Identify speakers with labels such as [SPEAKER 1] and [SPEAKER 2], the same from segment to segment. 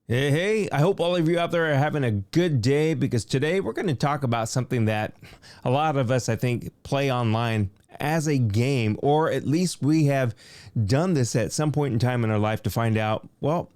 [SPEAKER 1] Hey, I hope all of you out there are having a good day because today we're going to talk about something that a lot of us, I think, play online as a game, or at least we have done this at some point in time in our life to find out, well,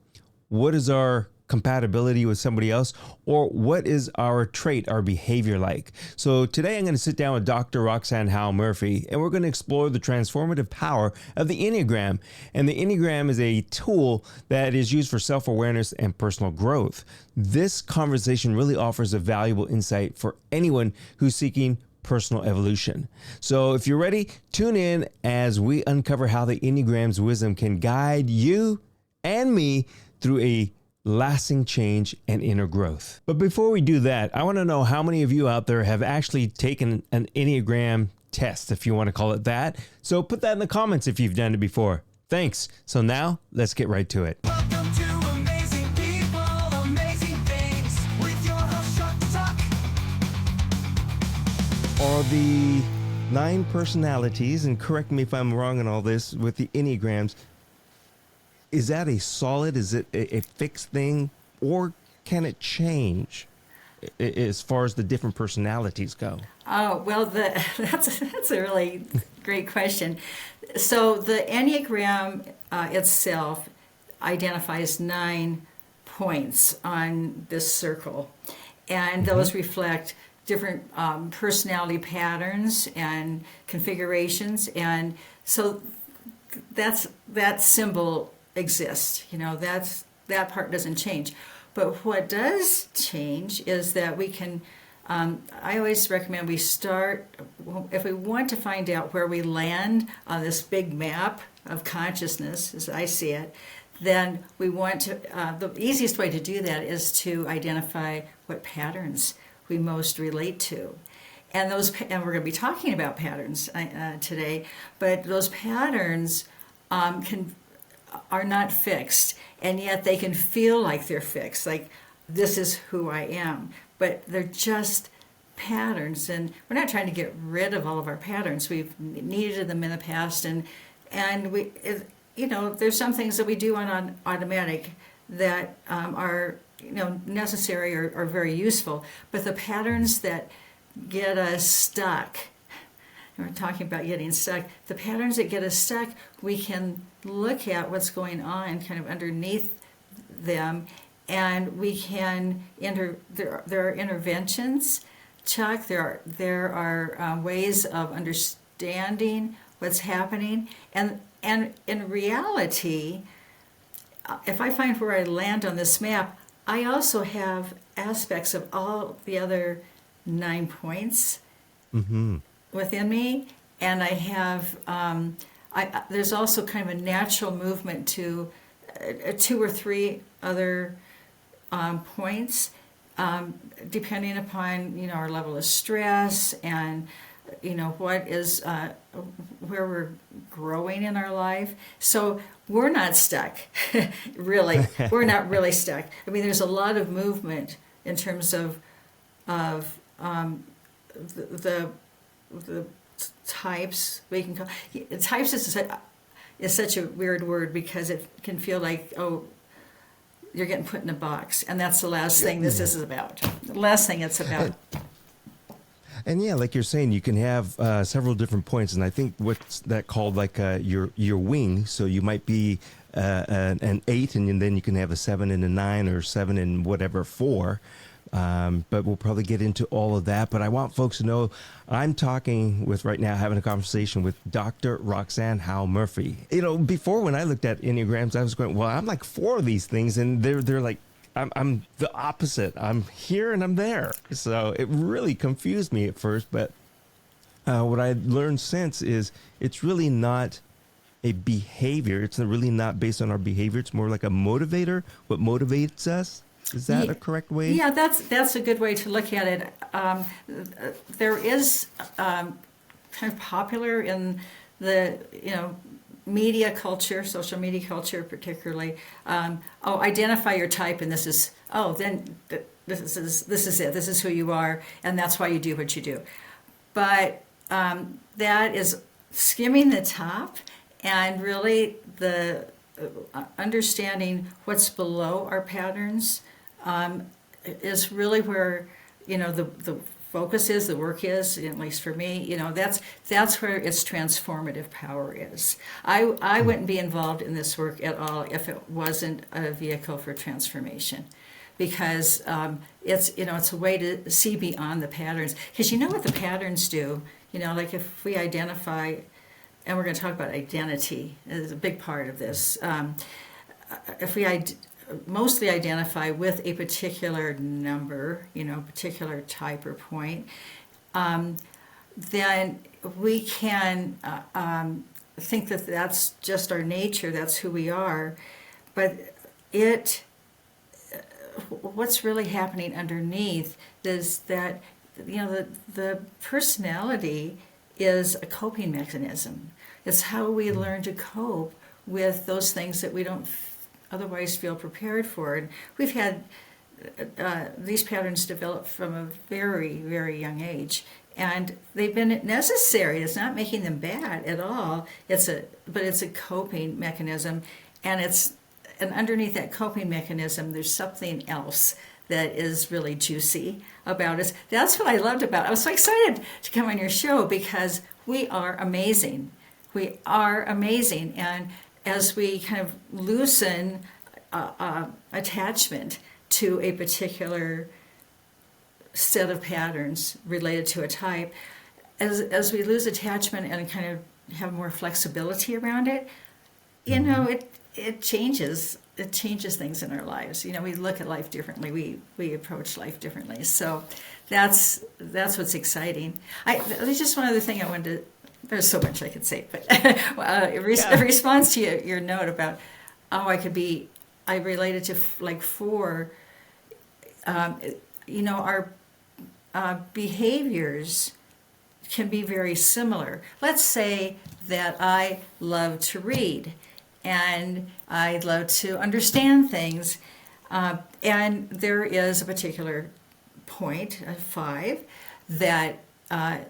[SPEAKER 1] what is our compatibility with somebody else, or what is our trait, our behavior like? So today I'm going to sit down with Dr. Roxanne Howe-Murphy, and we're going to explore the transformative power of the Enneagram. And the Enneagram is a tool that is used for self-awareness and personal growth. This conversation really offers a valuable insight for anyone who's seeking personal evolution. So if you're ready, tune in as we uncover how the Enneagram's wisdom can guide you and me through a lasting change and inner growth. But before we do that, I want to know how many of you out there have actually taken an Enneagram test, if you want to call it that. So put that in the comments if you've done it before. Thanks. So now let's get right to it.
[SPEAKER 2] Welcome to Amazing People, Amazing Things with your host, Chuck.
[SPEAKER 1] Are the 9 personalities, and correct me if I'm wrong on all this, with the Enneagrams, is that a solid, is it a fixed thing, or can it change as far as the different personalities go?
[SPEAKER 3] Oh, well, that's a really great question. So the Enneagram itself identifies 9 points on this circle, and those reflect different personality patterns and configurations, and so that symbol exists. That part doesn't change. But what does change is that we can, I always recommend we start, if we want to find out where we land on this big map of consciousness, as I see it, then we want to, the easiest way to do that is to identify what patterns we most relate to. And we're going to be talking about patterns today, but those patterns are not fixed, and yet they can feel like they're fixed, like this is who I am, but they're just patterns, and we're not trying to get rid of all of our patterns. We've needed them in the past, and we, there's some things that we do on automatic that are necessary or very useful, but the patterns that get us stuck, and we're talking about getting stuck, the patterns that get us stuck, we can look at what's going on kind of underneath them, and we can there are interventions, Chuck. There are ways of understanding what's happening, and in reality, if I find where I land on this map, I also have aspects of all the other 9 points within me, and I have there's also kind of a natural movement to 2 or 3 other points, depending upon our level of stress and what is where we're growing in our life. So we're not stuck, really. We're not really stuck. I mean, there's a lot of movement in terms of the types. We can call types is such a weird word because it can feel like, oh, you're getting put in a box, and that's the last thing this is about. The last thing it's about.
[SPEAKER 1] And yeah, like you're saying, you can have several different points, and I think what's that called, like your wing. So you might be an 8, and then you can have a 7 and a 9, or 7 and whatever 4. But we'll probably get into all of that. But I want folks to know I'm talking with right now, having a conversation with Dr. Roxanne Howe-Murphy. Before, when I looked at Enneagrams, I was going, well, I'm like 4 of these things, and they're like, I'm the opposite. I'm here and I'm there. So it really confused me at first. But what I learned since is it's really not a behavior. It's really not based on our behavior. It's more like a motivator, what motivates us. Is that a correct way?
[SPEAKER 3] Yeah, that's a good way to look at it. There is kind of popular in the media culture, social media culture particularly. Identify your type, and this is this is it. This is who you are, and that's why you do what you do. But that is skimming the top, and really the understanding what's below our patterns is really where, the focus is, the work is, at least for me, that's where its transformative power is. I wouldn't be involved in this work at all if it wasn't a vehicle for transformation. Because it's a way to see beyond the patterns. Because you know what the patterns do? Like if we identify, and we're going to talk about identity is a big part of this. If we mostly identify with a particular number, particular type or point, then we can think that that's just our nature, that's who we are. But what's really happening underneath is that, the personality is a coping mechanism. It's how we learn to cope with those things that we don't otherwise feel prepared for. And we've had these patterns develop from a very, very young age. And they've been necessary. It's not making them bad at all. But it's a coping mechanism. And underneath that coping mechanism, there's something else that is really juicy about us. That's what I loved about it. I was so excited to come on your show because we are amazing. We are amazing. And as we kind of loosen attachment to a particular set of patterns related to a type, as we lose attachment and kind of have more flexibility around it, it changes things in our lives. We look at life differently. We approach life differently. So that's what's exciting. There's just one other thing I wanted to. There's so much I could say, but a response to your note about I related to like 4. Our behaviors can be very similar. Let's say that I love to read and I love to understand things, and there is a particular point, 5, that I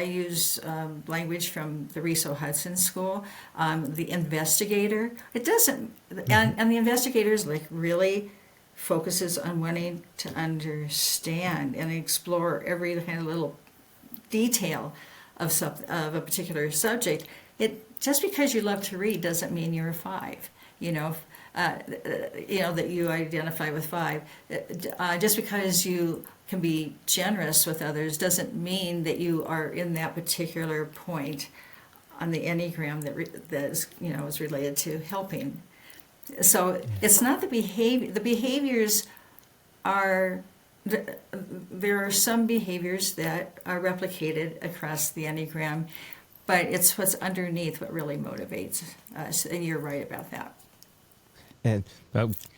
[SPEAKER 3] use language from the Riso Hudson School, the investigator. It doesn't, and the investigator is like really focuses on wanting to understand and explore every kind of little detail of a particular subject. Just because you love to read doesn't mean you're a 5. That you identify with 5. Just because you can be generous with others doesn't mean that you are in that particular point on the Enneagram that is related to helping. So it's not the behavior. The behaviors are. There are some behaviors that are replicated across the Enneagram, but it's what's underneath what really motivates us. And you're right about that.
[SPEAKER 1] And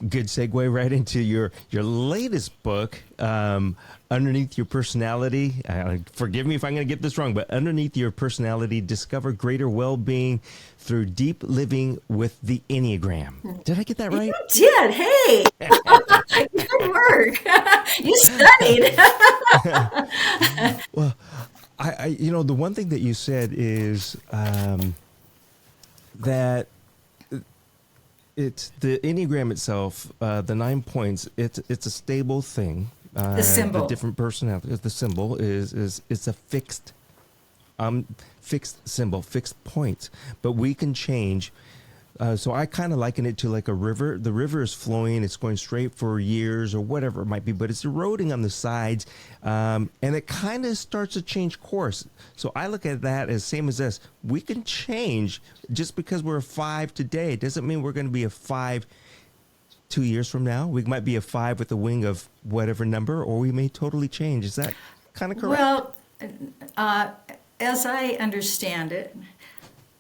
[SPEAKER 1] good segue right into your latest book, Underneath Your Personality. Forgive me if I'm going to get this wrong, but Underneath Your Personality, Discover Greater Well-Being Through Deep Living with the Enneagram. Did I get that right?
[SPEAKER 3] You did. Hey, good work. You studied.
[SPEAKER 1] Well, I the one thing that you said is that it's the Enneagram itself, the 9 points. It's a stable thing.
[SPEAKER 3] The symbol,
[SPEAKER 1] the different personalities. The symbol is it's a fixed symbol, fixed point. But we can change. So I kind of liken it to like a river. The river is flowing. It's going straight for years or whatever it might be, but it's eroding on the sides, and it kind of starts to change course. So I look at that as same as this. We can change just because we're a 5 today. It doesn't mean we're going to be a 5 2 years from now. We might be a 5 with a wing of whatever number, or we may totally change. Is that kind of correct?
[SPEAKER 3] Well, as I understand it,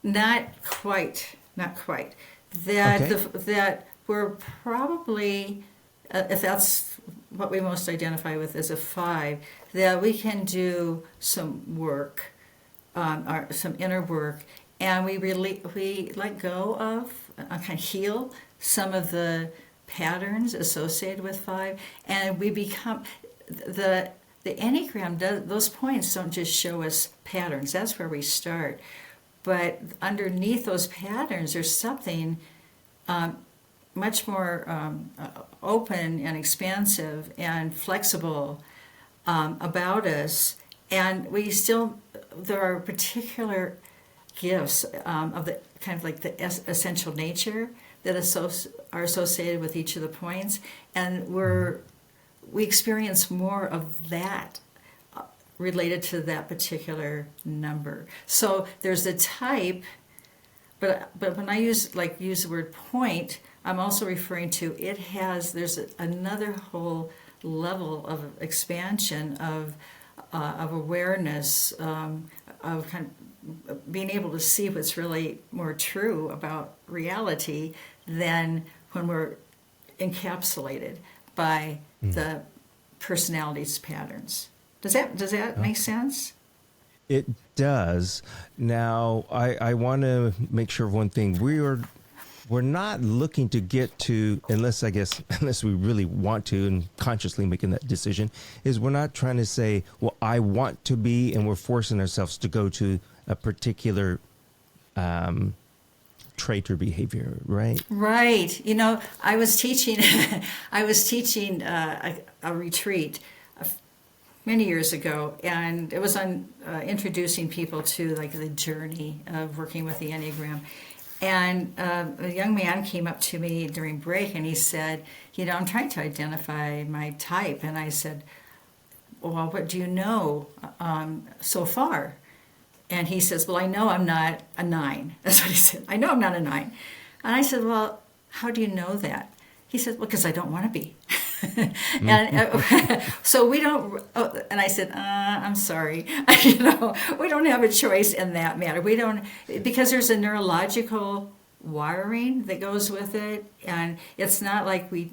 [SPEAKER 3] not quite. That
[SPEAKER 1] Okay.
[SPEAKER 3] that we're probably, if that's what we most identify with as a 5, that we can do some work, some inner work, and we let go of, kind of heal some of the patterns associated with 5, and we become the Enneagram those points don't just show us patterns. That's where we start. But underneath those patterns, there's something much more open and expansive and flexible about us, and there are particular gifts of the kind of like the essential nature that are associated with each of the points, and we experience more of that related to that particular number. So there's a type, but when I use the word point, I'm also referring to there's another whole level of expansion of awareness, of kind of being able to see what's really more true about reality than when we're encapsulated by the personality's patterns. Does that make sense?
[SPEAKER 1] It does. Now, I want to make sure of one thing. We're not looking to get to, unless we really want to and consciously making that decision, is we're not trying to say, well, I want to be, and we're forcing ourselves to go to a particular trait or behavior, right?
[SPEAKER 3] Right. I was teaching a retreat many years ago, and it was on introducing people to like the journey of working with the Enneagram. And a young man came up to me during break, and he said, I'm trying to identify my type. And I said, well, what do you know so far? And he says, well, I know I'm not a 9. That's what he said. I know I'm not a 9. And I said, well, how do you know that? He said, well, because I don't want to be. And so we don't, and I said, I'm sorry. We don't have a choice in that matter. We don't, because there's a neurological wiring that goes with it. And it's not like we,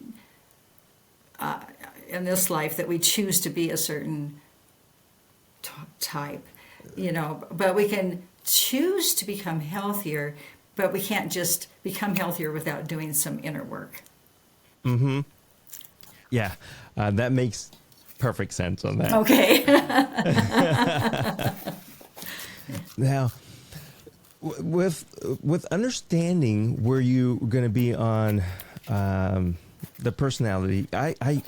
[SPEAKER 3] in this life, that we choose to be a certain type, but we can choose to become healthier, but we can't just become healthier without doing some inner work.
[SPEAKER 1] Mm-hmm. Yeah, that makes perfect sense on that.
[SPEAKER 3] Okay.
[SPEAKER 1] Now, with understanding where you're going to be on the personality, I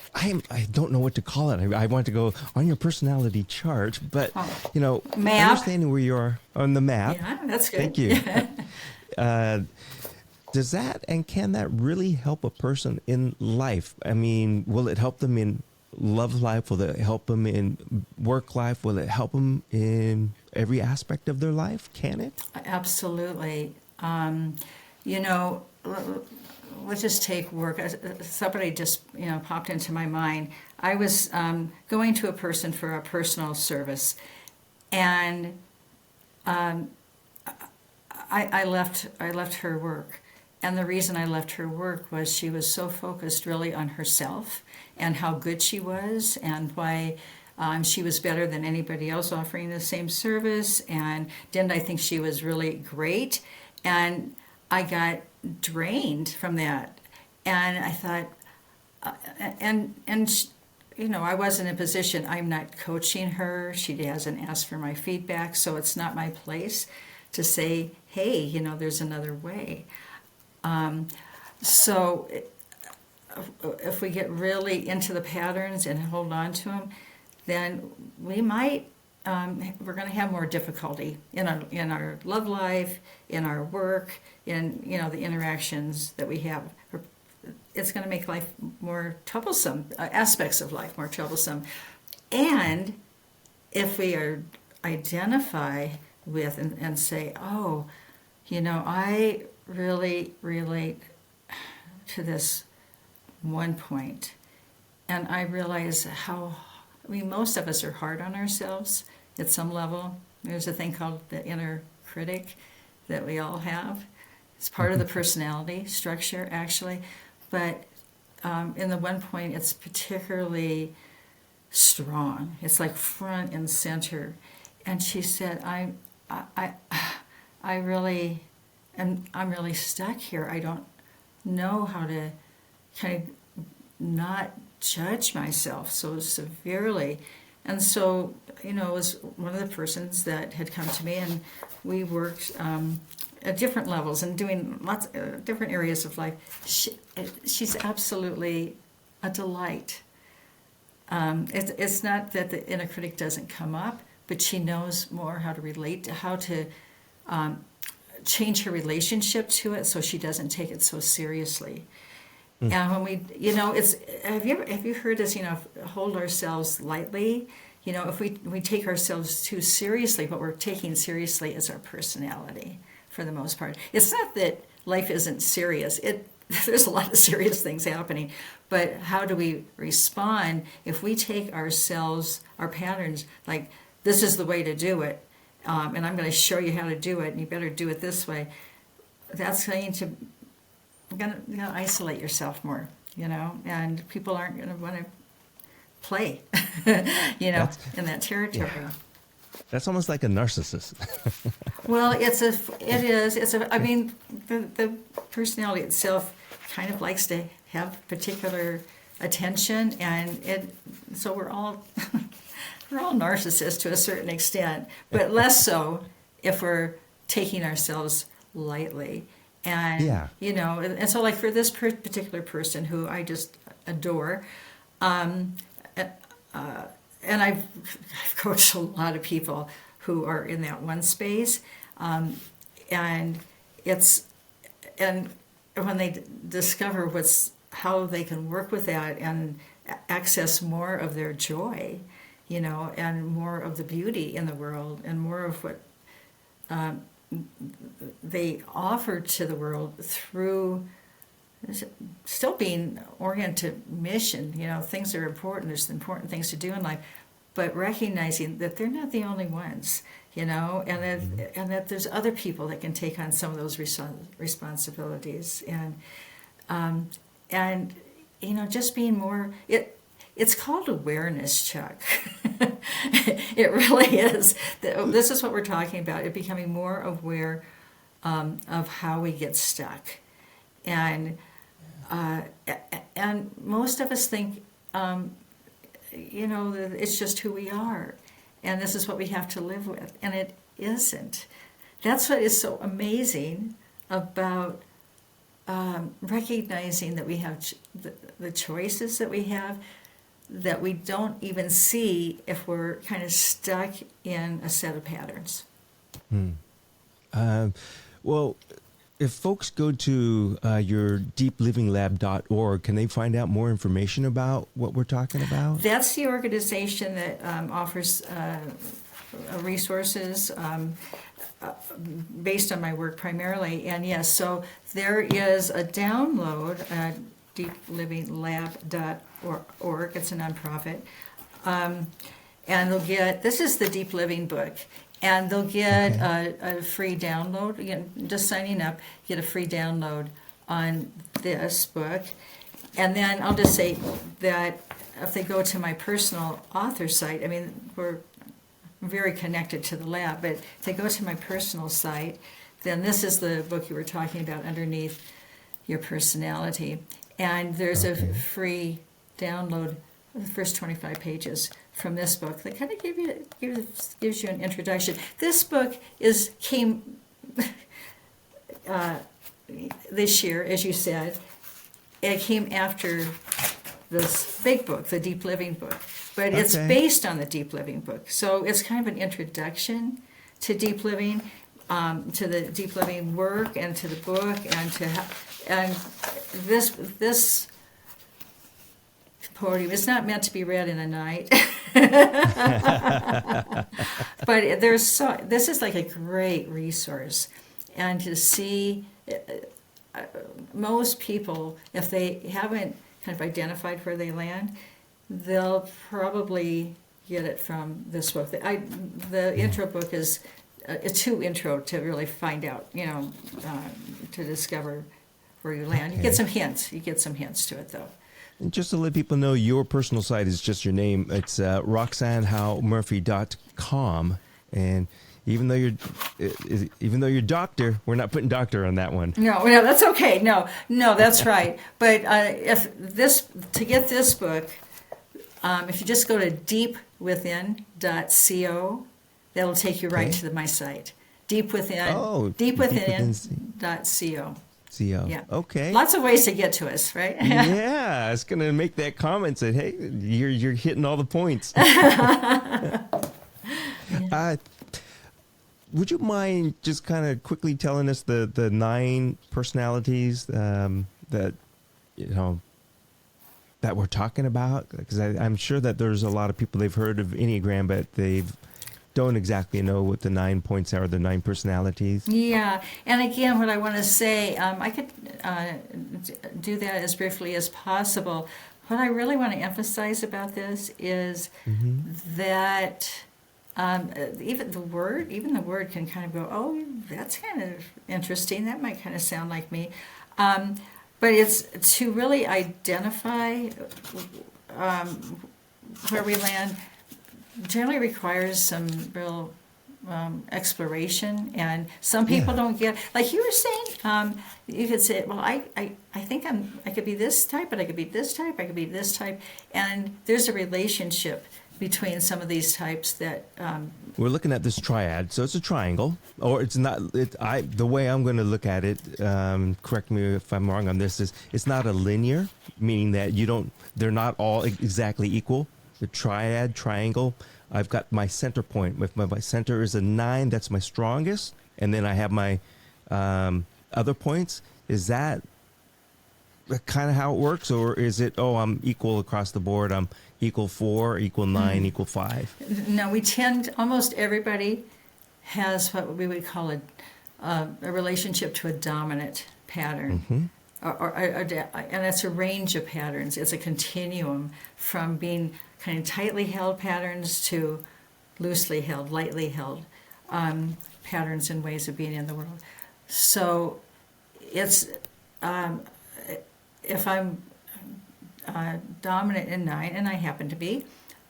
[SPEAKER 1] don't know what to call it. I want to go on your personality chart, but
[SPEAKER 3] Map.
[SPEAKER 1] understanding where you are on the map.
[SPEAKER 3] Yeah, that's good.
[SPEAKER 1] Thank you. Does that and can that really help a person in life? I mean, will it help them in love life? Will it help them in work life? Will it help them in every aspect of their life? Can it?
[SPEAKER 3] Absolutely. Let's just take work. Somebody just popped into my mind. I was going to a person for a personal service, and I left her work. And the reason I left her work was she was so focused really on herself and how good she was, and why she was better than anybody else offering the same service, and didn't I think she was really great? And I got drained from that. And I thought, I wasn't in a position, I'm not coaching her. She hasn't asked for my feedback, so it's not my place to say, hey, there's another way. So if we get really into the patterns and hold on to them, then we might, we're going to have more difficulty in our love life, in our work, in, the interactions that we have. It's going to make life more troublesome, aspects of life more troublesome. And if we identify with and say, oh, I really relate to this one point, and I realize most of us are hard on ourselves at some level. There's a thing called the inner critic that we all have. It's part of the personality structure, actually, but in the one point, it's particularly strong. It's like front and center. And she said, I'm really stuck here. I don't know how to kind of not judge myself so severely. And so, it was one of the persons that had come to me, and we worked at different levels and doing lots different areas of life. She's absolutely a delight. It's not that the inner critic doesn't come up, but she knows more how to relate, how to change her relationship to it so she doesn't take it so seriously. And when we, it's, have you heard us, hold ourselves lightly? If we take ourselves too seriously, what we're taking seriously is our personality for the most part. It's not that life isn't serious. There's a lot of serious things happening, but how do we respond if we take ourselves, our patterns, like this is the way to do it, and I'm going to show you how to do it, and you better do it this way. That's going to isolate yourself more, and people aren't going to want to play, in that territory.
[SPEAKER 1] Yeah. That's almost like a narcissist.
[SPEAKER 3] Well, the personality itself kind of likes to have particular attention, and so we're all narcissists to a certain extent, but less so if we're taking ourselves lightly. And, and so like for this particular person who I just adore, and I've coached a lot of people who are in that one space, and when they discover how they can work with that and access more of their joy, and more of the beauty in the world and more of what they offer to the world through still being oriented mission, things are important, there's important things to do in life, but recognizing that they're not the only ones, and that there's other people that can take on some of those responsibilities, and just being more, it's called awareness, Chuck. It really is. This is what we're talking about, it becoming more aware of how we get stuck. And most of us think, it's just who we are, and this is what we have to live with, and it isn't. That's what is so amazing about recognizing that we have the choices that we have, that we don't even see if we're kind of stuck in a set of patterns.
[SPEAKER 1] Well, if folks go to your deeplivinglab.org, can they find out more information about what we're talking about?
[SPEAKER 3] That's the organization that offers resources based on my work primarily. And yes, so there is a download at deeplivinglab.org. It's a nonprofit. And they'll get, this is the Deep Living book. And they'll get a free download. Again, just signing up, get a free download on this book. And then I'll just say that if they go to my personal author site, we're very connected to the lab, but if they go to my personal site, then this is the book you were talking about, Underneath Your Personality. And there's a free download of the first 25 pages from this book that kind of gives you an introduction. This book came this year, as you said. It came after this big book, the Deep Living book, but it's based on the Deep Living book. So it's kind of an introduction to deep living, to the deep living work, and to the book, and this podium. It's not meant to be read in a night. But this is like a great resource. And to see most people, if they haven't kind of identified where they land, they'll probably get it from this book. The intro book is too intro to really find out, to discover where you land. You get some hints. You get some hints to it, though.
[SPEAKER 1] And just to let people know, your personal site is just your name. It's RoxanneHowe-Murphy.com. And even though you're doctor, we're not putting doctor on that one.
[SPEAKER 3] No, that's okay. No, that's right. But to get this book, if you just go to deepwithin.co, that'll take you right to my site. Deep within.
[SPEAKER 1] Oh,
[SPEAKER 3] Deep within.
[SPEAKER 1] Co.
[SPEAKER 3] Yeah.
[SPEAKER 1] Okay.
[SPEAKER 3] Lots of ways to get to us, right?
[SPEAKER 1] Yeah, I was gonna make that comment. Say, hey, you're hitting all the points. Would you mind just kind of quickly telling us the 9 personalities that that we're talking about? Because I'm sure that there's a lot of people they've heard of Enneagram, but they don't exactly know what the 9 points are, the 9 personalities.
[SPEAKER 3] Yeah, and again, what I want to say, I could do that as briefly as possible. What I really want to emphasize about this is that even the word can kind of go, oh, that's kind of interesting. That might kind of sound like me. But it's to really identify where we land generally requires some real exploration, and some people don't get, like you were saying, you could say, well, I think I could be this type, but I could be this type, I could be this type, and there's a relationship between some of these types that
[SPEAKER 1] We're looking at this triad, so it's a triangle, or it's not. The way I'm going to look at it, correct me if I'm wrong on this, is it's not a linear, meaning that they're not all exactly equal. The triad, triangle, I've got my center point. If my center is a 9, that's my strongest, and then I have my other points. Is that kind of how it works, or is it, I'm equal across the board, I'm equal 4, equal 9, equal 5?
[SPEAKER 3] no, almost everybody has what we would call a relationship to a dominant pattern. And it's a range of patterns. It's a continuum from being kind of tightly held patterns to loosely held, lightly held patterns and ways of being in the world. So it's if I'm dominant in 9, and I happen to be,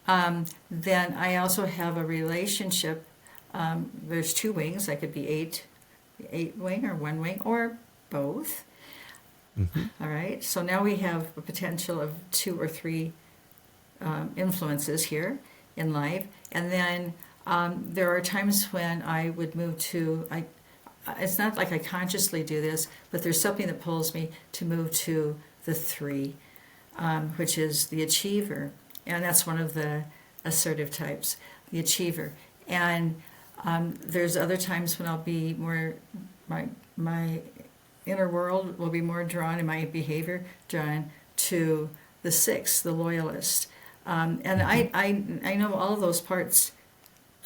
[SPEAKER 3] then I also have a relationship. There's 2 wings. I could be 8 wing or 1 wing or both. All right. So now we have a potential of 2 or 3 influences here in life, and then there are times when I would move to. It's not like I consciously do this, but there's something that pulls me to move to the 3, which is the achiever, and that's one of the assertive types, the achiever. And there's other times when I'll be more my inner world will be more drawn, in my behavior drawn to the 6, the loyalist. And I know all of those parts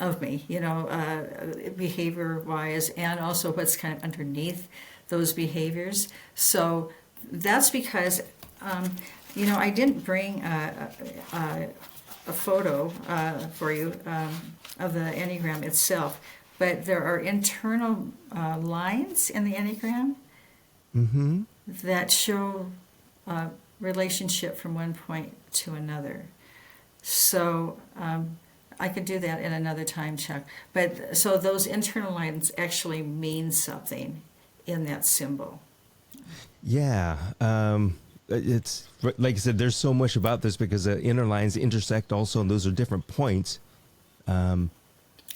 [SPEAKER 3] of me, behavior-wise, and also what's kind of underneath those behaviors. So that's because, I didn't bring a photo for you of the Enneagram itself, but there are internal lines in the Enneagram that show relationship from one point to another. So I could do that in another time, Chuck. But so those internal lines actually mean something in that symbol.
[SPEAKER 1] Yeah. It's like I said, there's so much about this because the inner lines intersect also, and those are different points.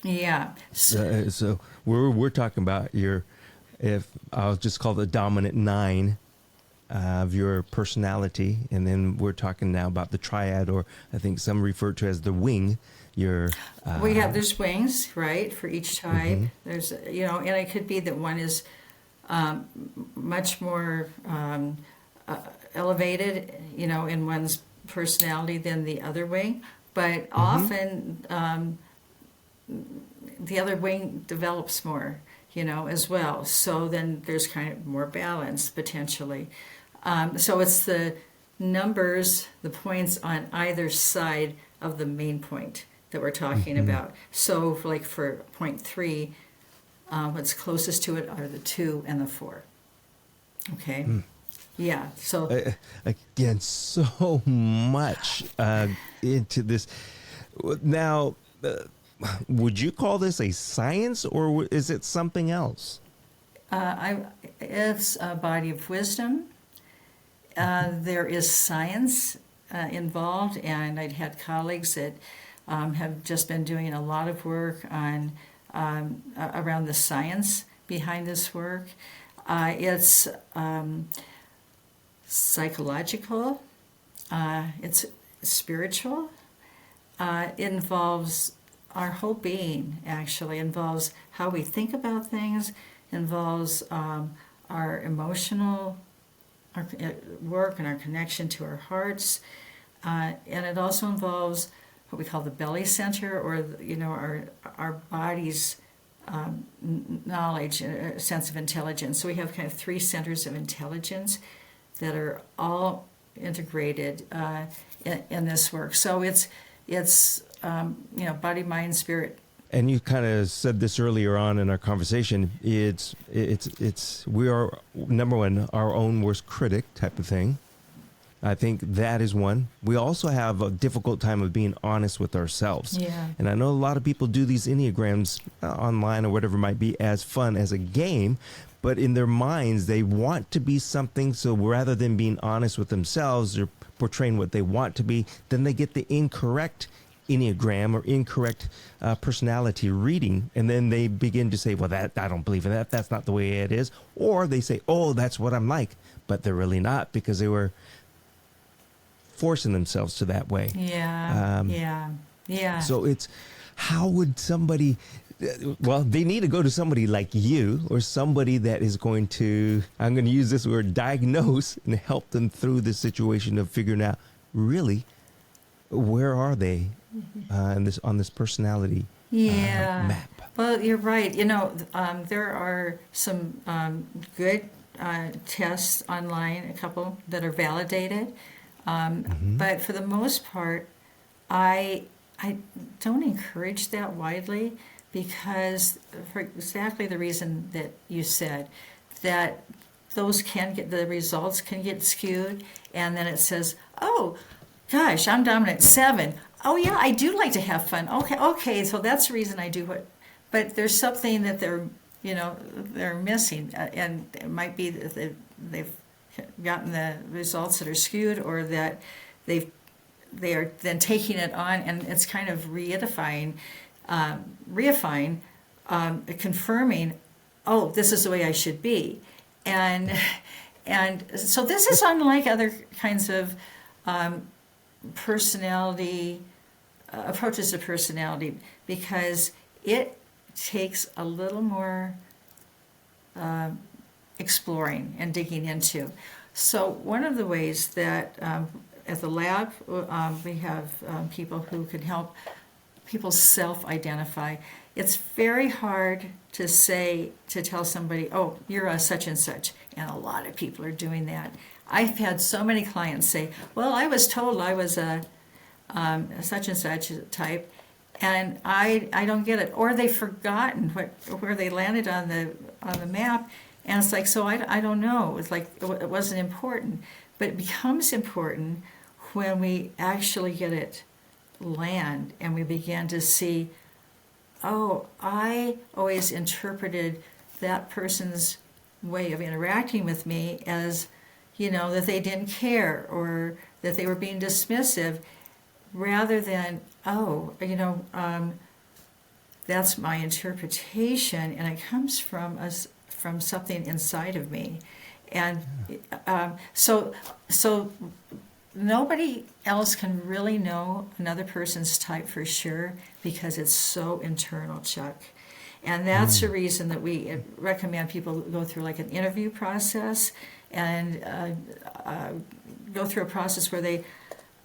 [SPEAKER 3] Yeah.
[SPEAKER 1] So we're talking about if I'll just call the dominant 9 of your personality, and then we're talking now about the triad, or I think some refer to as the wing.
[SPEAKER 3] There's wings, right, for each type. There's, and it could be that one is much more elevated, in one's personality than the other wing, but often the other wing develops more, as well. So then there's kind of more balance potentially. So it's the numbers, the points on either side of the main point that we're talking about. So for point 3, what's closest to it are the 2 and the 4. Okay. Yeah. So
[SPEAKER 1] again, so much into this. Now, would you call this a science, or is it something else?
[SPEAKER 3] It's a body of wisdom. There is science involved, and I'd had colleagues that have just been doing a lot of work on around the science behind this work. It's psychological, it's spiritual, it involves our whole being, actually, involves how we think about things, involves our emotional work and our connection to our hearts, and it also involves what we call the belly center, or our body's knowledge, a sense of intelligence. So we have kind of 3 centers of intelligence that are all integrated in this work. So it's body, mind, spirit.
[SPEAKER 1] And you kind of said this earlier on in our conversation. It's we are, number one, our own worst critic type of thing. I think that is one. We also have a difficult time of being honest with ourselves.
[SPEAKER 3] Yeah.
[SPEAKER 1] And I know a lot of people do these Enneagrams online or whatever it might be as fun, as a game, but in their minds, they want to be something. So rather than being honest with themselves or portraying what they want to be, then they get the incorrect Enneagram or incorrect personality reading. And then they begin to say, well, that I don't believe in that. That's not the way it is. Or they say, oh, that's what I'm like. But they're really not, because they were forcing themselves to that way.
[SPEAKER 3] Yeah.
[SPEAKER 1] So it's, how would somebody, well, they need to go to somebody like you, or somebody that is going to, I'm going to use this word, diagnose, and help them through the situation of figuring out really where are they on this personality map.
[SPEAKER 3] Well, you're right. There are some good tests online, a couple that are validated. But for the most part, I don't encourage that widely, because for exactly the reason that you said, that the results can get skewed, and then it says, oh, gosh, I'm dominant 7. Oh yeah, I do like to have fun. Okay, so that's the reason I do it. But there's something that they're missing, and it might be that they've gotten the results that are skewed, or that they are then taking it on, and it's kind of reifying, confirming, oh, this is the way I should be, and so this is unlike other kinds of personality approaches to personality, because it takes a little more exploring and digging into. So one of the ways that at the lab we have people who can help people self-identify. It's very hard to tell somebody, oh, you're a such and such, and a lot of people are doing that. I've had so many clients say, well, I was told I was a such and such type, and I don't get it, or they've forgotten where they landed on the map. And it's like, so I don't know. It's like it wasn't important. But it becomes important when we actually get it land, and we begin to see, oh, I always interpreted that person's way of interacting with me as, that they didn't care, or that they were being dismissive, rather than, that's my interpretation, and it comes from something inside of me. And so nobody else can really know another person's type for sure, because it's so internal, Chuck. And that's the reason that we recommend people go through like an interview process, and go through a process where they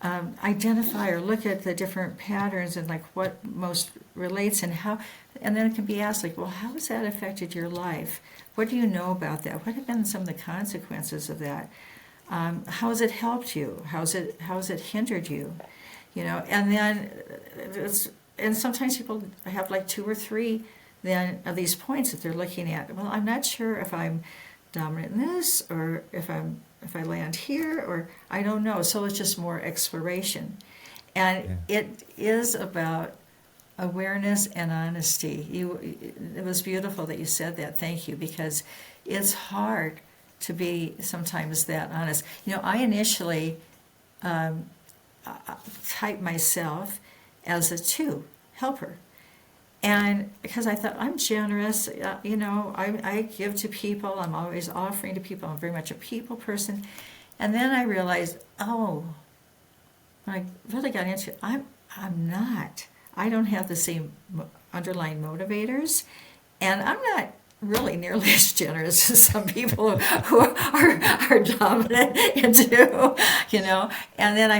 [SPEAKER 3] identify or look at the different patterns and like what most relates, and then it can be asked like, well, how has that affected your life? What do you know about that? What have been some of the consequences of that? How has it helped you? How has it hindered you? And then and sometimes people have like 2 or 3 then of these points that they're looking at. Well, I'm not sure if I'm dominant in this, or if I land here, or I don't know. So it's just more exploration, and it is about awareness and honesty. It was beautiful that you said that. Thank you, because it's hard to be sometimes that honest. I initially typed myself as a 2 helper, And because I thought, I'm generous, I give to people, I'm always offering to people, I'm very much a people person. And then I realized, when I really got into it, I'm not. I don't have the same underlying motivators, and I'm not really nearly as generous as some people who are dominant into, And then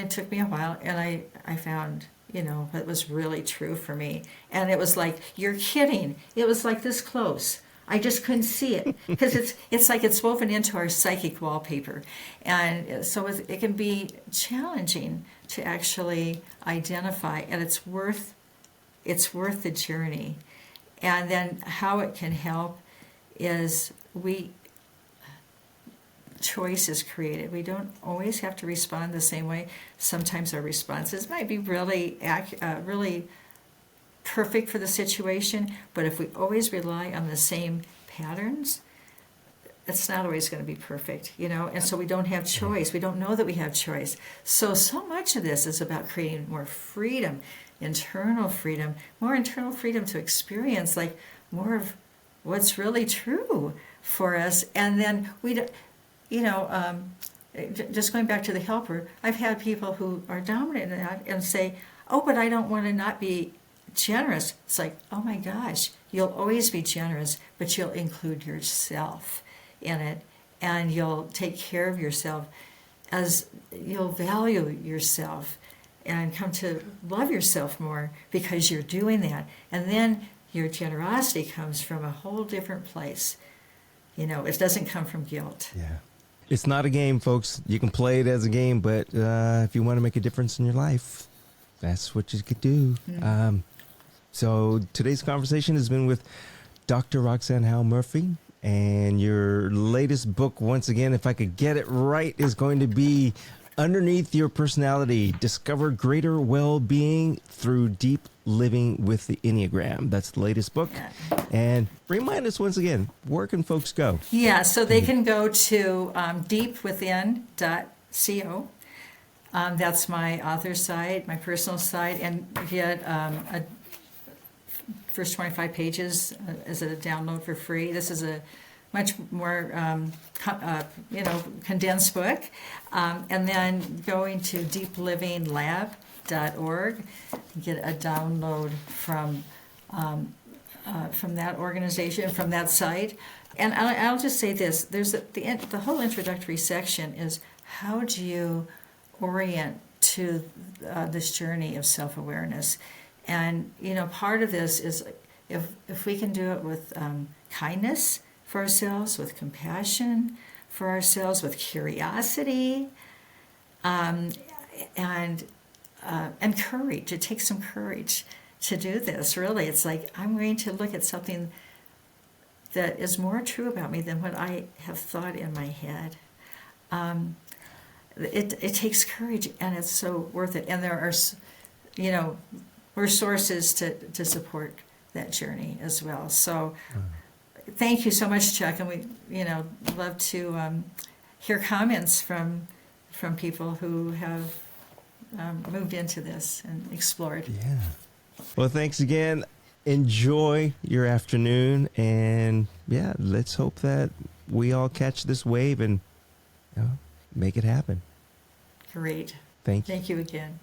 [SPEAKER 3] it took me a while, and I found, what was really true for me. And it was like, you're kidding. It was like this close. I just couldn't see it because it's like it's woven into our psychic wallpaper, and so it can be challenging to actually identify, and it's worth the journey. And then how it can help is choice is created. We don't always have to respond the same way. Sometimes our responses might be really perfect for the situation, but if we always rely on the same patterns, it's not always going to be perfect, and so we don't have choice. We don't know that we have choice. So much of this is about creating more freedom, internal freedom to experience like more of what's really true for us. And then just going back to the helper, I've had people who are dominant in that and say, oh, but I don't want to not be generous. It's like, oh my gosh, you'll always be generous, but you'll include yourself in it, and you'll take care of yourself, as you'll value yourself and come to love yourself more because you're doing that. And then your generosity comes from a whole different place. It doesn't come from guilt.
[SPEAKER 1] Yeah. It's not a game, folks. You can play it as a game, but if you want to make a difference in your life, that's what you could do. Mm-hmm. So today's conversation has been with Dr. Roxanne Howe-Murphy, and your latest book, once again, if I could get it right, is going to be Underneath Your Personality, Discover Greater Well-Being Through Deep Living with the Enneagram. That's the latest book. Yeah. And remind us once again, where can folks go?
[SPEAKER 3] Yeah, so they can go to deepwithin.co. That's my author site, my personal site, and get a first 25 pages as a download for free. This is a much more condensed book. And then going to deeplivinglab.org, get a download from that organization, from that site. And I'll just say this: there's the whole introductory section is how do you orient to this journey of self-awareness. And, part of this is if we can do it with kindness for ourselves, with compassion for ourselves, with curiosity, and courage. It takes some courage to do this, really. It's like, I'm going to look at something that is more true about me than what I have thought in my head. It takes courage, and it's so worth it. And there are, resources to support that journey as well. So thank you so much, Chuck. And we, love to hear comments from people who have moved into this and explored.
[SPEAKER 1] Yeah. Well, thanks again. Enjoy your afternoon. And yeah, let's hope that we all catch this wave and make it happen.
[SPEAKER 3] Great.
[SPEAKER 1] Thank you.
[SPEAKER 3] Thank you again.